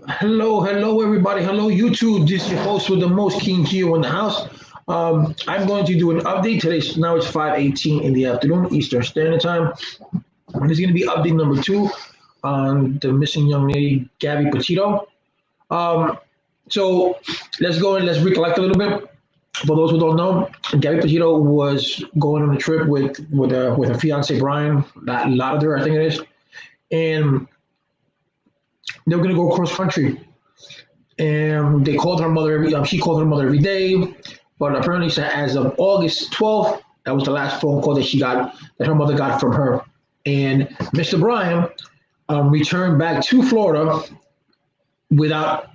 Hello, everybody. Hello, YouTube. This is your host with the most, King Geo in the house. I'm going to do an update today. Now it's 5:18 in the afternoon, Eastern Standard Time. And this is going to be update number two on the missing young lady, Gabby Petito. Um, so let's go and let's recollect a little bit. For those who don't know, Gabby Petito was going on a trip with her fiance Brian, that Lauder, I think it is, and they were going to go cross country. And they called her mother. She called her mother every day, but apparently, as of August 12th, that was the last phone call that her mother got from her. And Mr. Bryan returned back to Florida without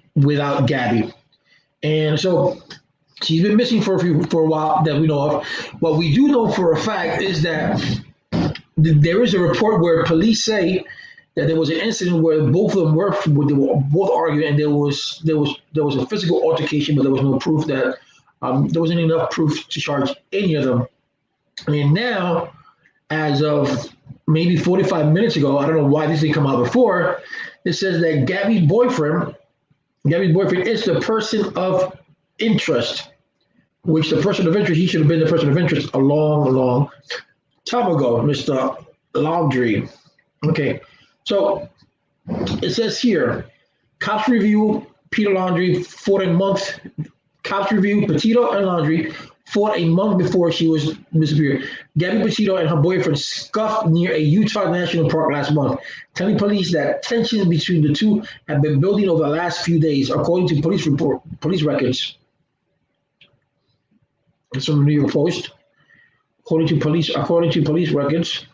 Gabby, and so she's been missing for a while that we know of. What we do know for a fact is that there is a report where police say that there was an incident where both of them they were both arguing, and there was a physical altercation, but there was no proof that there wasn't enough proof to charge any of them. And now, as of maybe 45 minutes ago, I don't know why this didn't come out before. It says that Gabby's boyfriend is the person of interest, which the person of interest, he should have been the person of interest a long time ago, Mr. Laundrie. Okay. So it says here, cops review Peter Laundrie fought a month. Cops review Petito and Laundrie fought a month before she was disappeared. Gabby Petito and her boyfriend scuffed near a Utah National Park last month, telling police that tensions between the two have been building over the last few days, according to police records. It's from the New York Post. According to police records.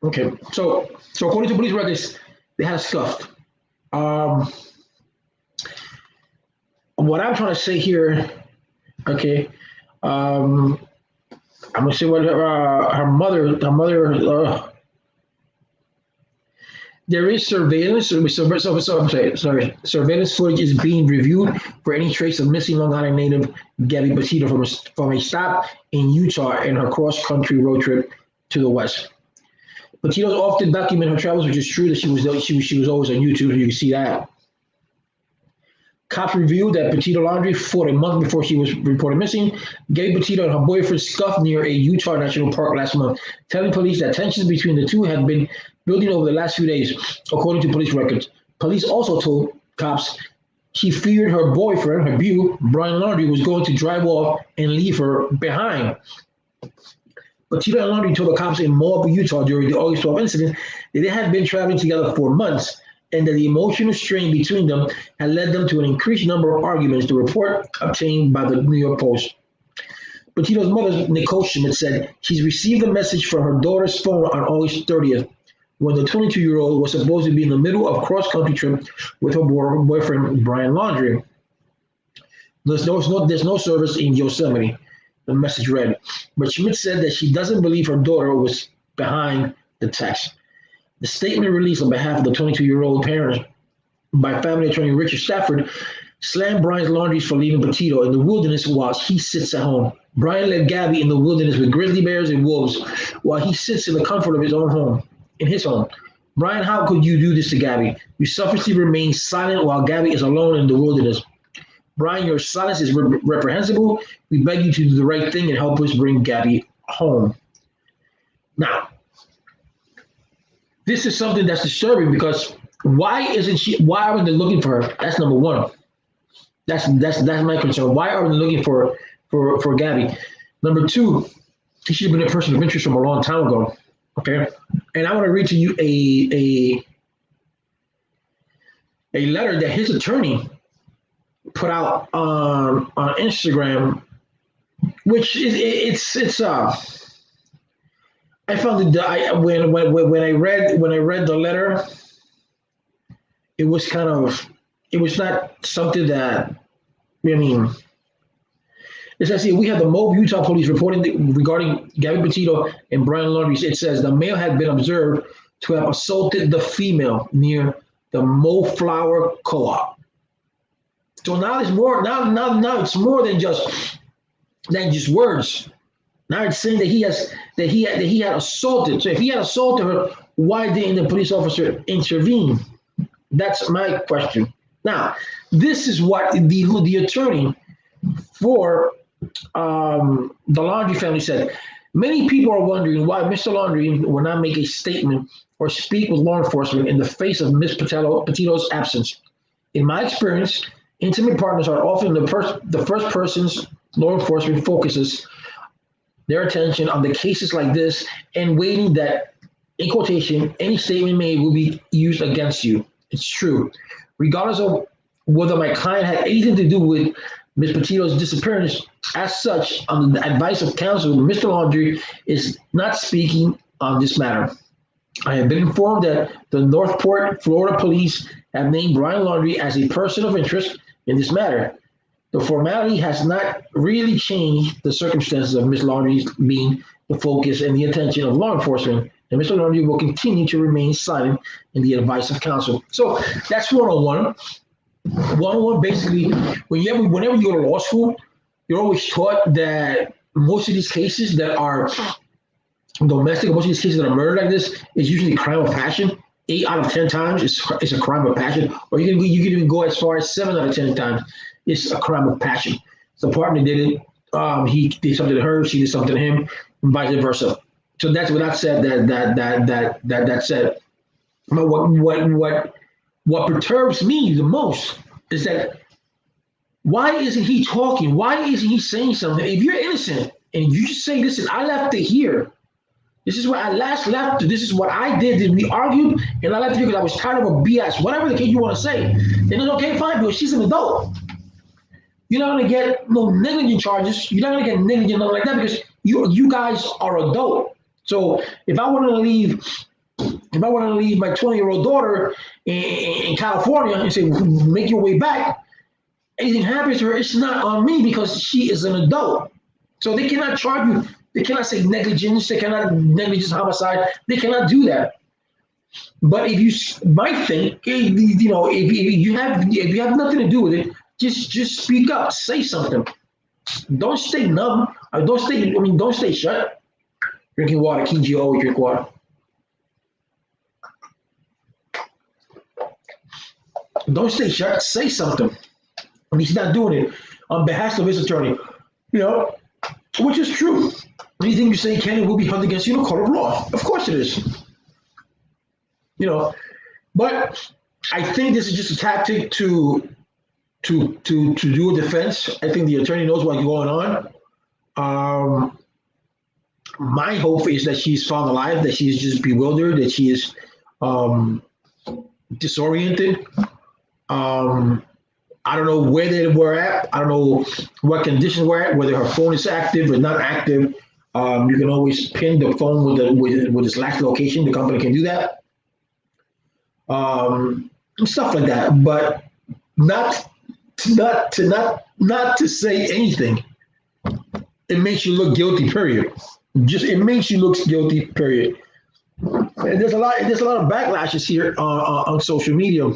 Okay, so according to police records, they had scuffed. Um, what I'm trying to say here, okay, um, I'm gonna say what her mother. There is surveillance. Surveillance footage is being reviewed for any trace of missing Long Island native Gabby Petito from a stop in Utah and her cross-country road trip to the west. Petito's often document her travels, which is true that she was always on YouTube. You can see that. Cops revealed that Petito Laundrie fought a month before she was reported missing. Gabby Petito and her boyfriend scuffed near a Utah National Park last month, telling police that tensions between the two had been building over the last few days, according to police records. Police also told cops she feared her boyfriend, her beau, Brian Laundrie, was going to drive off and leave her behind. Petito and Laundrie told the cops in Moab, Utah during the August 12th incident that they had been traveling together for months and that the emotional strain between them had led them to an increased number of arguments, the report obtained by the New York Post. Petito's mother, Nicole Schmidt, said she's received a message from her daughter's phone on August 30th when the 22-year-old was supposed to be in the middle of a cross-country trip with her boyfriend, Brian Laundrie. There's no service in Yosemite, the message read. But Schmidt said that she doesn't believe her daughter was behind the text. The statement released on behalf of the 22-year-old parents by family attorney Richard Stafford slammed Brian's Laundries for leaving Petito in the wilderness while he sits at home. Brian left Gabby in the wilderness with grizzly bears and wolves while he sits in the comfort of his own home, in his home. Brian, how could you do this to Gabby? You selfishly remain silent while Gabby is alone in the wilderness. Brian, your silence is reprehensible. We beg you to do the right thing and help us bring Gabby home. Now, this is something that's disturbing because why aren't they looking for her? That's number one. That's my concern. Why aren't they looking for Gabby? Number two, she should have been a person of interest from a long time ago. Okay. And I want to read to you a letter that his attorney put out on Instagram, which is I found it when I read the letter, it was not something that it says here, we have the Moab, Utah police reporting regarding Gabby Petito and Brian Laundrie. It says the male had been observed to have assaulted the female near the Mayflower Co-op. So now it's more. Now it's more than just than just words. Now it's saying that he had assaulted. So if he had assaulted her, why didn't the police officer intervene? That's my question. Now, this is what the attorney for the Laundrie family said. Many people are wondering why Mr. Laundrie will not make a statement or speak with law enforcement in the face of Ms. Petito's absence. In my experience, intimate partners are often the first persons law enforcement focuses their attention on the cases like this and waiting that, in quotation, any statement made will be used against you. It's true. Regardless of whether my client had anything to do with Ms. Petito's disappearance, as such, on the advice of counsel, Mr. Laundrie is not speaking on this matter. I have been informed that the Northport, Florida police have named Brian Laundrie as a person of interest in this matter. The formality has not really changed the circumstances of Ms. Laundrie's being the focus and the attention of law enforcement, and Mr. Laundrie will continue to remain silent in the advice of counsel. So that's 101. 101, basically, whenever you go to law school, you're always taught that most of these cases that are domestic, most of these cases that are murder like this, is usually a crime of passion. 8 out of 10 times it's a crime of passion, or you can even go as far as 7 out of 10 times it's a crime of passion. The partner did it. He did something to her. She did something to him, and vice versa. So that's what I said. That said. But what perturbs me the most is that why isn't he talking? Why isn't he saying something? If you're innocent and you just say, "Listen, I left it here. This is where I last left. This is what I did. We argued, and I left it here because I was tired of a BS." Whatever the case you want to say, then it's okay, fine, because she's an adult. You're not gonna get no negligent charges. You're not gonna get negligent nothing like that because you guys are adult. So if I want to leave my 20-year-old daughter in California and say make your way back, anything happens to her, it's not on me because she is an adult. So they cannot charge you. They cannot say negligence. They cannot negligence homicide. They cannot do that. But if you might think, if you have nothing to do with it, just speak up, say something. Don't stay numb. Don't stay shut. Drinking water, Kinji, always drink water. Don't stay shut. Say something. And he's not doing it on behalf of his attorney. Which is true. Anything you say can and will be held against you in a court of law. Of course it is. But I think this is just a tactic to do a defense. I think the attorney knows what's going on. My hope is that she's found alive, that she is just bewildered, that she is disoriented. I don't know where they were at. I don't know what conditions were at, whether her phone is active or not active. You can always pin the phone with its last location. The company can do that. Stuff like that, but not to say anything. It makes you look guilty, period. It makes you look guilty, period. And there's a lot of backlashes here on social media.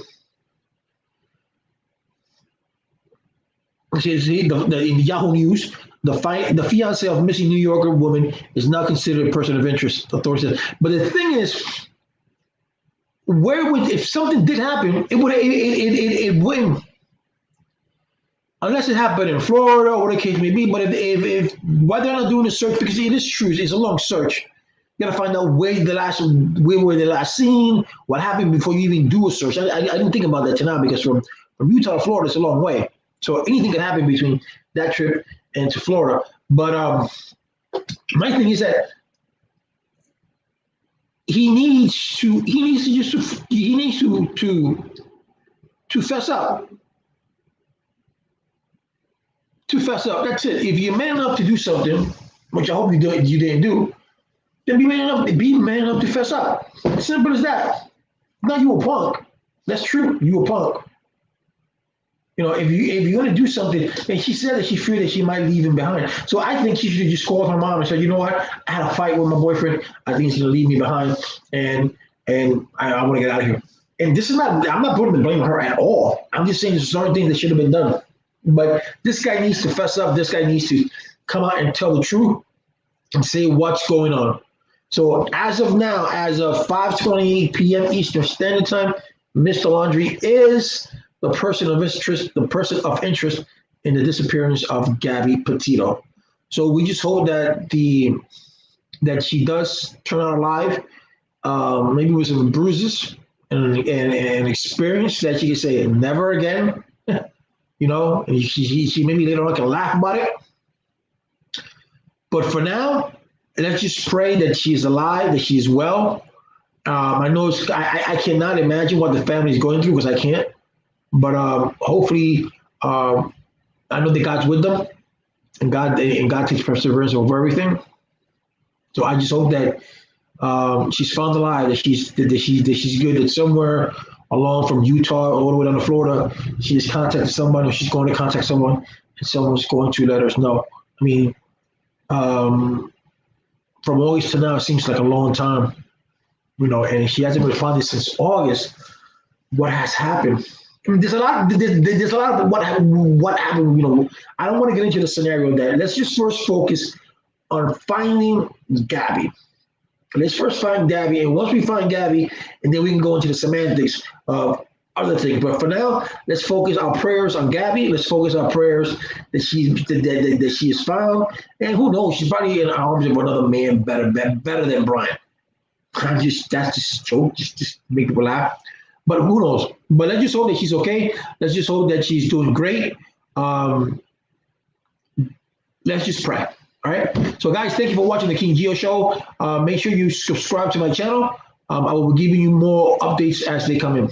In the Yahoo News, the fiance of missing New Yorker woman is now considered a person of interest, authorities said. But the thing is, if something did happen, it wouldn't, unless it happened in Florida or whatever the case may be. But if why they're not doing a search, because it is true, it's a long search. You gotta find out where were they last seen, what happened before you even do a search. I didn't think about that tonight because from Utah to Florida, it's a long way. So anything can happen between that trip and to Florida. But my thing is that he needs to fess up. To fess up. That's it. If you're man enough to do something, which I hope you didn't do, then be man enough to fess up. Simple as that. Now you a punk. That's true. You a punk. If you're gonna do something, and she said that she feared that she might leave him behind. So I think she should just call her mom and say, you know what? I had a fight with my boyfriend. I think he's gonna leave me behind, and I want to get out of here. And this is not. I'm not putting the blame on her at all. I'm just saying there's certain things that should have been done. But this guy needs to fess up. This guy needs to come out and tell the truth and say what's going on. So as of now, as of 5:28 p.m. Eastern Standard Time, Mr. Laundrie is the person of interest in the disappearance of Gabby Petito. So we just hope that she does turn out alive, maybe with some bruises and experience that she can say never again, and she maybe later on can laugh about it. But for now, let's just pray that she is alive, that she is well. I know I cannot imagine what the family is going through because I can't. But hopefully, I know that God's with them, and God takes perseverance over everything. So I just hope that she's found alive, that she's good, that somewhere along from Utah all the way down to Florida, she has contacted someone, or she's going to contact someone, and someone's going to let us know. I mean, from August to now, it seems like a long time, and she hasn't responded since August. What has happened? I mean, there's a lot of what happened. I don't want to get into the scenario that. Let's just first focus on finding Gabby. Let's first find Gabby, and once we find Gabby, and then we can go into the semantics of other things. But for now, let's focus our prayers on Gabby. Let's focus our prayers that she is found, and who knows, she's probably in the arms of another man better than Brian. That's just a joke, just make people laugh. But who knows? But let's just hope that she's okay. Let's just hope that she's doing great. Let's just pray. All right. So, guys, thank you for watching the King Geo Show. Make sure you subscribe to my channel. I will be giving you more updates as they come in.